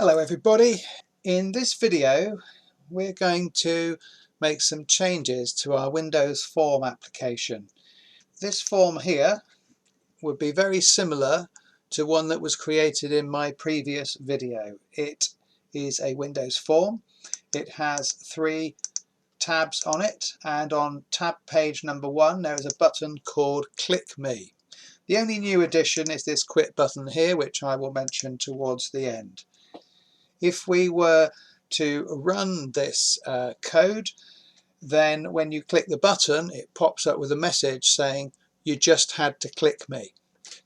Hello everybody. In this video we're going to make some changes to our Windows Form application. This form here would be very similar to one that was created in my previous video. It is a Windows form. It has 3 tabs on it, and on tab page number 1 there is a button called Click Me. The only new addition is this quit button here, which I will mention towards the end. If we were to run this code, then when you click the button it pops up with a message saying you just had to click me.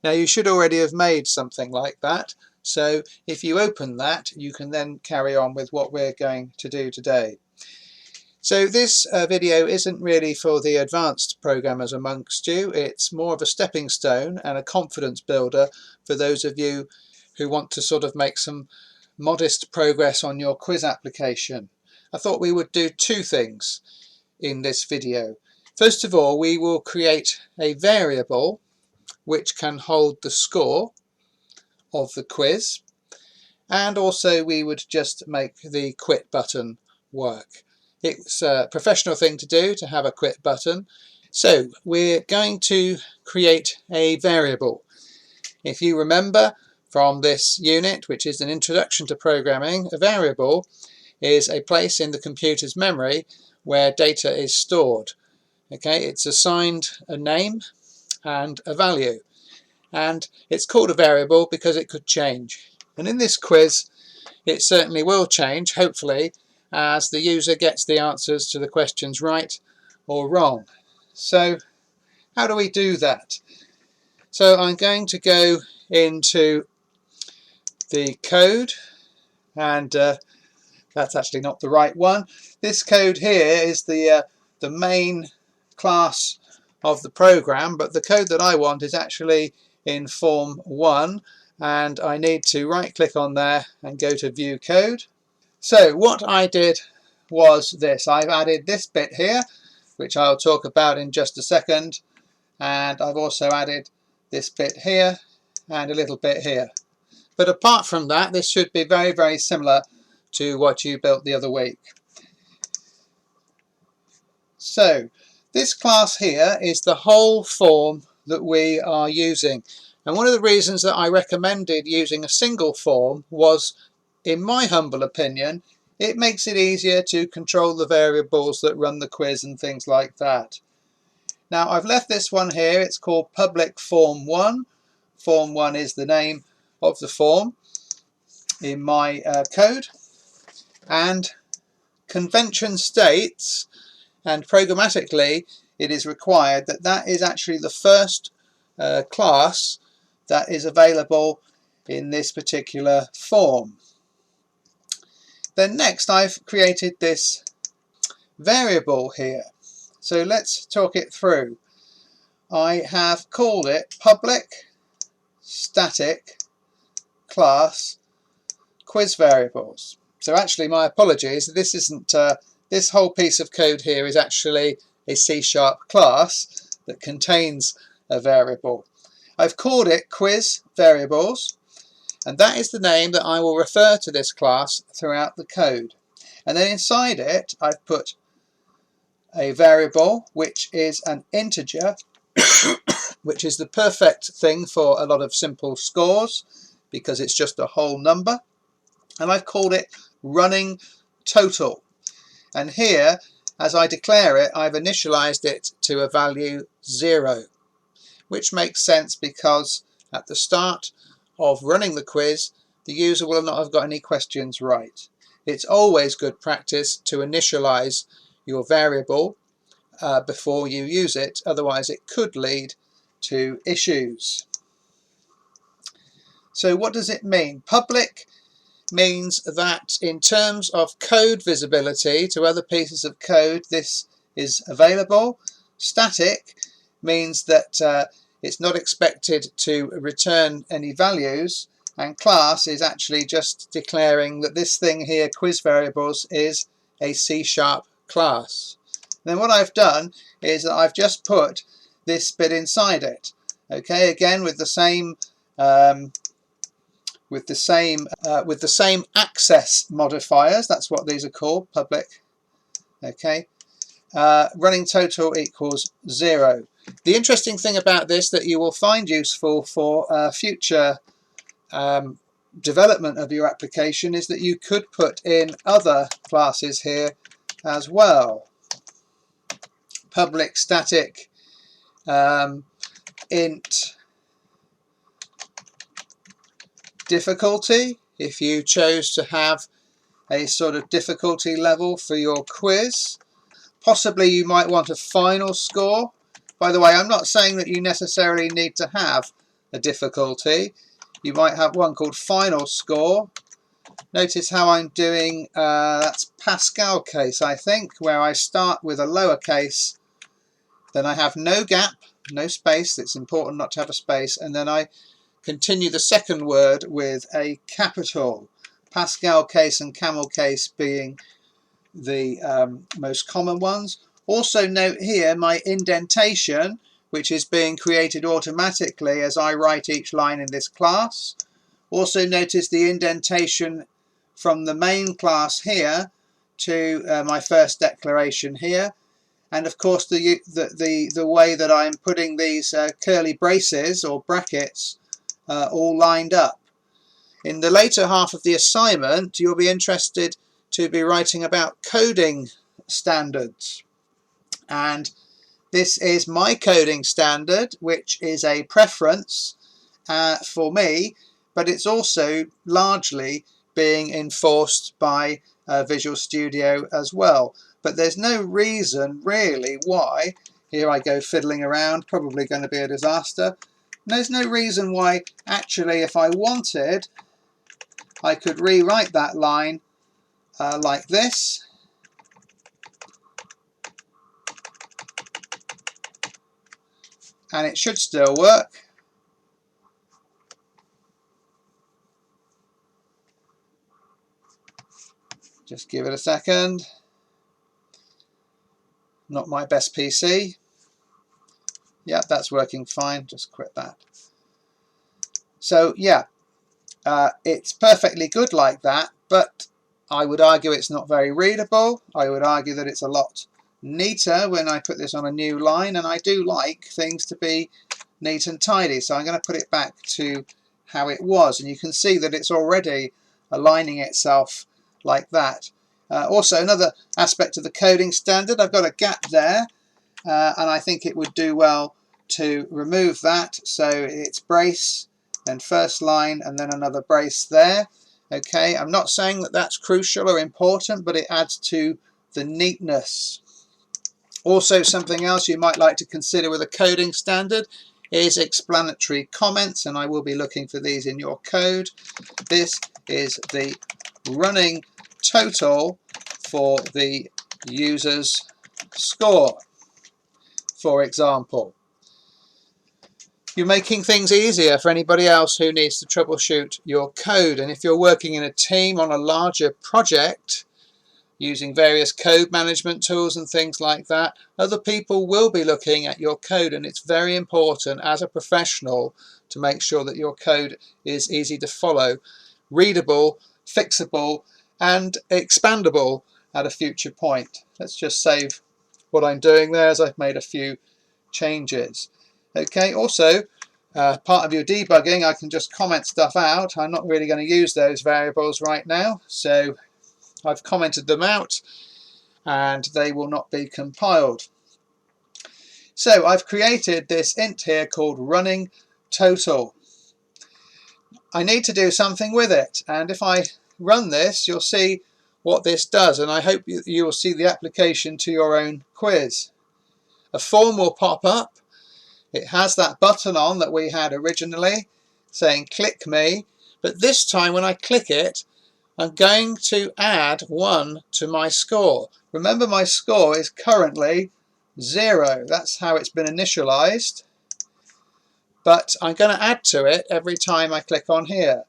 Now you should already have made something like that, so if you open that you can then carry on with what we're going to do today. So this video isn't really for the advanced programmers amongst you. It's more of a stepping stone and a confidence builder for those of you who want to sort of make some modest progress on your quiz application. I thought we would do 2 things in this video. First of all, we will create a variable which can hold the score of the quiz, and also we would just make the quit button work. It's a professional thing to do, to have a quit button. So we're going to create a variable. If you remember from this unit, which is an introduction to programming, a variable is a place in the computer's memory where data is stored. Okay, it's assigned a name and a value, and it's called a variable because it could change. And in this quiz it certainly will change, hopefully, as the user gets the answers to the questions right or wrong. So how do we do that? So I'm going to go into the code, and that's actually not the right one. This code here is the main class of the program, but the code that I want is actually in Form 1, and I need to right click on there and go to View Code. So what I did was this: I've added this bit here, which I'll talk about in just a second, and I've also added this bit here and a little bit here. But apart from that, this should be very, very similar to what you built the other week. So this class here is the whole form that we are using. And one of the reasons that I recommended using a single form was, in my humble opinion, it makes it easier to control the variables that run the quiz and things like that. Now I've left this one here. It's called Public Form 1. Form 1 is the name of the form in my code, and convention states, and programmatically it is required, that that is actually the first class that is available in this particular form. Then next I've created this variable here, so let's talk it through. I have called it public static class quiz variables. So actually, my apologies, this isn't this whole piece of code here is actually a C# class that contains a variable. I've called it quiz variables, and that is the name that I will refer to this class throughout the code. And then inside it I've put a variable which is an integer which is the perfect thing for a lot of simple scores because it's just a whole number. And I've called it running total. And here, as I declare it, I've initialized it to a value 0, which makes sense because at the start of running the quiz, the user will not have got any questions right. It's always good practice to initialize your variable before you use it, otherwise it could lead to issues. So what does it mean? Public means that in terms of code visibility to other pieces of code, this is available. Static means that it's not expected to return any values, and class is actually just declaring that this thing here, quiz variables, is a C# class. Then what I've done is that I've just put this bit inside it. Okay, again with the same with the same access modifiers. That's what these are called, public. Okay, running total equals 0. The interesting thing about this that you will find useful for future development of your application is that you could put in other classes here as well. Public static int difficulty, if you chose to have a sort of difficulty level for your quiz. Possibly you might want a final score. By the way, I'm not saying that you necessarily need to have a difficulty. You might have one called final score. Notice how I'm doing, that's Pascal case, I think, where I start with a lowercase, then I have no gap, no space. It's important not to have a space, and then I continue the second word with a capital. Pascal case and camel case being the most common ones. Also note here my indentation, which is being created automatically as I write each line in this class. Also notice the indentation from the main class here to my first declaration here. And of course the way that I'm putting these curly braces or brackets all lined up. In the later half of the assignment, you'll be interested to be writing about coding standards. And this is my coding standard, which is a preference for me, but it's also largely being enforced by Visual Studio as well. But there's no reason really why, here I go fiddling around, probably going to be a disaster. And there's no reason why actually if I wanted, I could rewrite that line like this. And it should still work. Just give it a second. Not my best PC. Yep, that's working fine. Just quit that. So yeah, it's perfectly good like that, but I would argue it's not very readable. I would argue that it's a lot neater when I put this on a new line, and I do like things to be neat and tidy, so I'm going to put it back to how it was, and you can see that it's already aligning itself like that. Also, another aspect of the coding standard, I've got a gap there, and I think it would do well to remove that, so it's brace, then first line, and then another brace there. Okay, I'm not saying that that's crucial or important, but it adds to the neatness. Also, something else you might like to consider with a coding standard is explanatory comments, and I will be looking for these in your code. This is the running total for the user's score, for example. You're making things easier for anybody else who needs to troubleshoot your code, and if you're working in a team on a larger project using various code management tools and things like that, other people will be looking at your code, and it's very important as a professional to make sure that your code is easy to follow, readable, fixable and expandable at a future point. Let's just save what I'm doing there as I've made a few changes. Okay, also part of your debugging, I can just comment stuff out. I'm not really going to use those variables right now, so I've commented them out and they will not be compiled. So I've created this int here called running total. I need to do something with it, and if I run this you'll see what this does, and I hope you will see the application to your own quiz. A form will pop up. It has that button on that we had originally saying click me, but this time when I click it I'm going to add 1 to my score. Remember, my score is currently 0. That's how it's been initialized. But I'm going to add to it every time I click on here.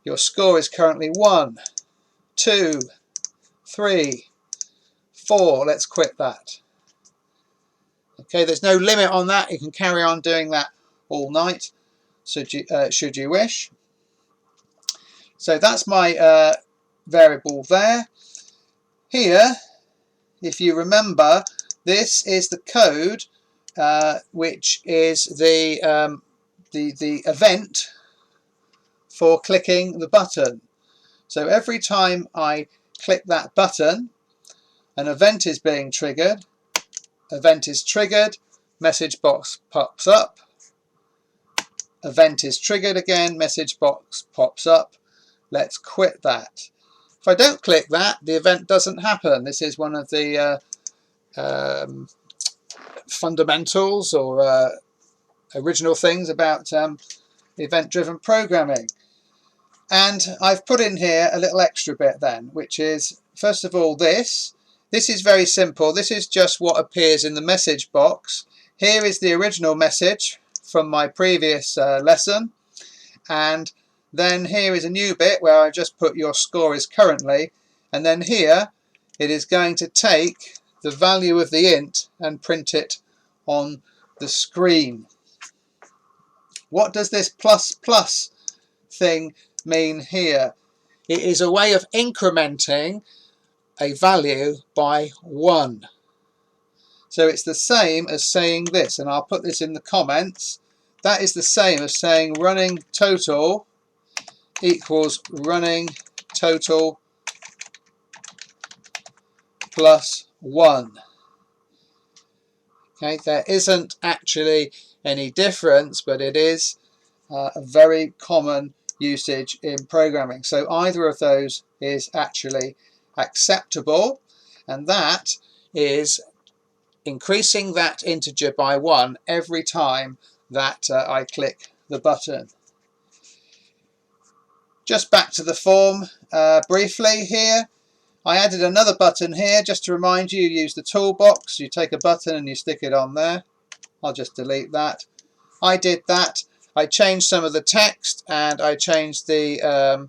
Your score is currently 1, 2, 3, 4. Let's quit that. Okay, there's no limit on that. You can carry on doing that all night should you wish. So that's my variable there. Here, if you remember, this is the code which is the event for clicking the button. So every time I click that button, an event is being triggered. Event is triggered, message box pops up. Event is triggered again, message box pops up. Let's quit that. If I don't click that, the event doesn't happen. This is one of the fundamentals or original things about event-driven programming. And I've put in here a little extra bit then, which is, first of all, this is very simple. This is just what appears in the message box. Here is the original message from my previous lesson, and then here is a new bit where I've just put your score is currently, and then here it is going to take the value of the int and print it on the screen. What does this plus plus thing mean here? It is a way of incrementing a value by 1. So it's the same as saying this, and I'll put this in the comments. That is the same as saying running total equals running total plus 1. Okay, there isn't actually any difference, but it is a very common usage in programming. So either of those is actually acceptable, and that is increasing that integer by 1 every time that I click the button. Just back to the form briefly here. I added another button here just to remind you, use the toolbox. You take a button and you stick it on there. I'll just delete that. I did that. I changed some of the text and I changed the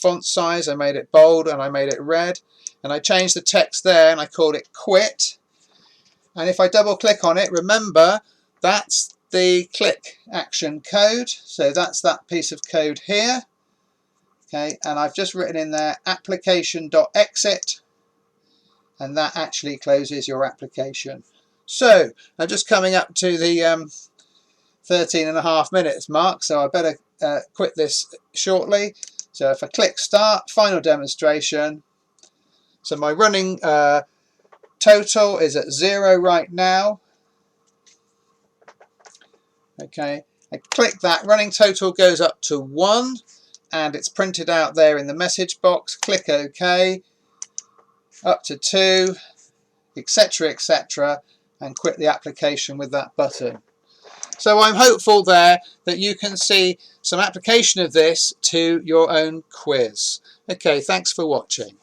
font size. I made it bold and I made it red. And I changed the text there and I called it quit. And if I double click on it, remember that's the click action code. So that's that piece of code here. Okay, and I've just written in there application.exit, and that actually closes your application. So I'm just coming up to the 13.5 minutes mark, so I better quit this shortly. So if I click start, final demonstration. So my running total is at 0 right now. Okay, I click that, running total goes up to 1. And it's printed out there in the message box. Click OK, up to 2, etc, etc, and quit the application with that button. So I'm hopeful there that you can see some application of this to your own quiz. Okay, thanks for watching.